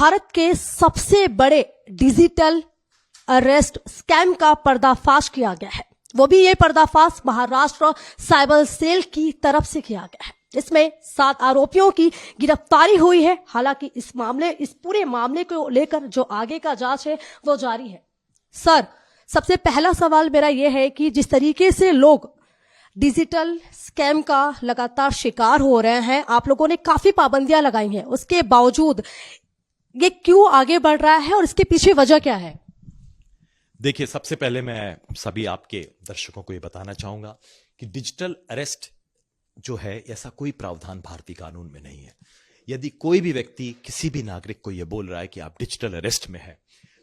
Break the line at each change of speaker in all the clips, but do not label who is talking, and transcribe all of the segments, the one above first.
भारत के सबसे बड़े डिजिटल अरेस्ट स्कैम का पर्दाफाश किया गया है। वो भी ये पर्दाफाश महाराष्ट्र साइबर सेल की तरफ से किया गया है। इसमें 7 आरोपियों की गिरफ्तारी हुई है। हालांकि इस पूरे मामले को लेकर जो आगे का जांच है वो जारी है। सर, सबसे पहला सवाल मेरा यह है कि जिस तरीके से लोग डिजिटल स्कैम का लगातार शिकार हो रहे हैं, आप लोगों ने काफी पाबंदियां लगाई हैं, उसके बावजूद ये क्यों आगे बढ़ रहा है और इसके पीछे वजह क्या है?
देखिए, सबसे पहले मैं सभी आपके दर्शकों को ये बताना चाहूंगा कि डिजिटल अरेस्ट जो है, ऐसा कोई प्रावधान भारतीय कानून में नहीं है। यदि कोई भी व्यक्ति किसी भी नागरिक को यह बोल रहा है कि आप डिजिटल अरेस्ट में है,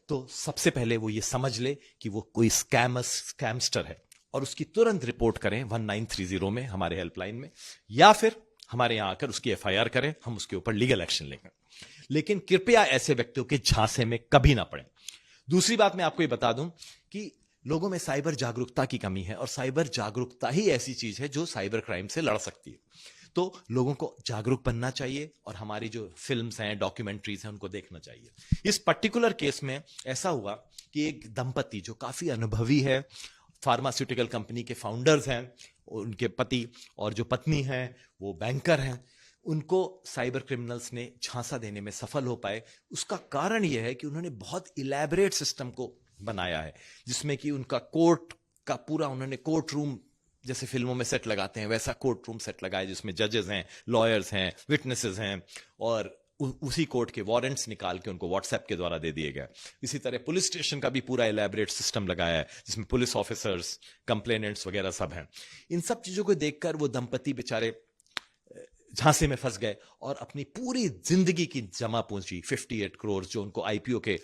तो सबसे पहले वो ये समझ ले कि वो कोई स्कैमस्टर है और उसकी तुरंत रिपोर्ट करें 1930 में हमारे हेल्पलाइन में, या फिर हमारे यहां आकर उसकी एफआईआर करें, हम उसके ऊपर लीगल एक्शन लेंगे। लेकिन कृपया ऐसे व्यक्तियों के झांसे में कभी ना पड़े। दूसरी बात मैं आपको ये बता दूं कि लोगों में साइबर जागरूकता की कमी है और साइबर जागरूकता ही ऐसी चीज है जो साइबर क्राइम से लड़ सकती है। तो लोगों को जागरूक बनना चाहिए और हमारी जो फिल्म्स हैं, डॉक्यूमेंट्रीज हैं, उनको देखना चाहिए। इस पर्टिकुलर केस में ऐसा हुआ कि एक दंपति जो काफी अनुभवी है, फार्मास्यूटिकल कंपनी के फाउंडर्स हैं, उनके पति और जो पत्नी हैं वो बैंकर हैं, उनको साइबर क्रिमिनल्स ने झांसा देने में सफल हो पाए। उसका कारण यह है कि उन्होंने बहुत इलैबोरेट सिस्टम को बनाया है, जिसमें कि उनका कोर्ट का पूरा, उन्होंने कोर्ट रूम जैसे फिल्मों में सेट लगाते हैं वैसा कोर्ट रूम सेट लगाया, जिसमें जजेस हैं, लॉयर्स हैं, विटनेसेस हैं, और उसी कोर्ट के वारंट्स निकाल के उनको व्हाट्सएप के द्वारा दे दिए गए। इसी तरह पुलिस स्टेशन का भी पूरा इलैबोरेट सिस्टम लगाया है, जिसमें पुलिस ऑफिसर्स, कंप्लेनेंट्स वगैरह सब हैं। इन सब चीजों को देखकर वो दंपति बेचारे झांसे में फंस गए और अपनी पूरी जिंदगी की जमा पूंजी 58 करोड़ जो उनको आईपीओ के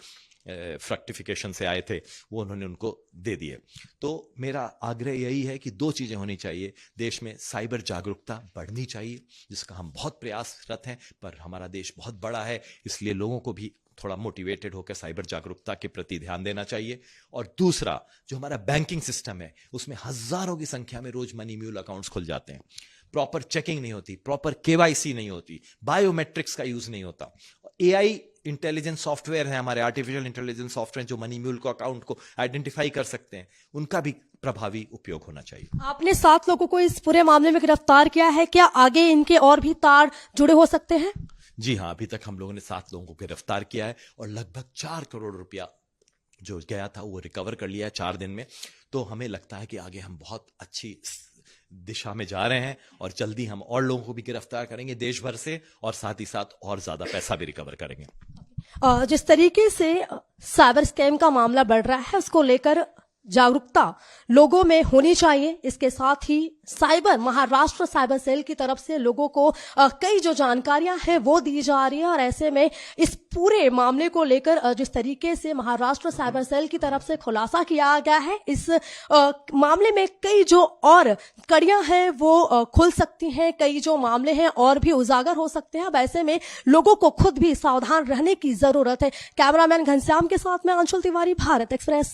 फ्रक्टिफिकेशन से आए थे, वो उन्होंने उनको दे दिए। तो मेरा आग्रह यही है कि 2 चीजें होनी चाहिए। देश में साइबर जागरूकता बढ़नी चाहिए, जिसका हम बहुत प्रयासरत हैं, पर हमारा देश बहुत बड़ा है, इसलिए लोगों को भी थोड़ा मोटिवेटेड होकर साइबर जागरूकता के प्रति ध्यान देना चाहिए। और दूसरा, जो हमारा बैंकिंग सिस्टम है, उसमें हजारों की संख्या में रोज मनी म्यूल अकाउंट्स खुल जाते हैं, प्रॉपर चेकिंग नहीं होती, प्रॉपर केवाईसी नहीं होती, बायोमेट्रिक्स का यूज नहीं होता। एआई इंटेलिजेंस सॉफ्टवेयर है हमारे, आर्टिफिशियल इंटेलिजेंस सॉफ्टवेयर जो मनी म्यूल को अकाउंट को आइडेंटिफाई कर सकते हैं, उनका भी प्रभावी उपयोग होना चाहिए।
आपने 7 लोगों को इस पूरे मामले में गिरफ्तार किया है, क्या आगे इनके और भी तार जुड़े हो सकते हैं?
जी हाँ, अभी तक हम लोगों ने 7 लोगों को गिरफ्तार किया है और लगभग 4 करोड़ रुपया जो गया था वो रिकवर कर लिया है 4 दिन में। तो हमें लगता है कि आगे हम बहुत अच्छी दिशा में जा रहे हैं और जल्दी हम और लोगों को भी गिरफ्तार करेंगे देश भर से, और साथ ही साथ और ज्यादा पैसा भी रिकवर करेंगे।
जिस तरीके से साइबर स्कैम का मामला बढ़ रहा है, उसको लेकर जागरूकता लोगों में होनी चाहिए। इसके साथ ही महाराष्ट्र साइबर सेल की तरफ से लोगों को कई जो जानकारियां हैं वो दी जा रही है, और ऐसे में इस पूरे मामले को लेकर जिस तरीके से महाराष्ट्र साइबर सेल की तरफ से खुलासा किया गया है, इस मामले में कई जो और कड़ियां हैं वो खुल सकती हैं, कई जो मामले हैं और भी उजागर हो सकते हैं। अब ऐसे में लोगों को खुद भी सावधान रहने की जरूरत है। कैमरामैन घनश्याम के साथ में अंशुल तिवारी, भारत एक्सप्रेस।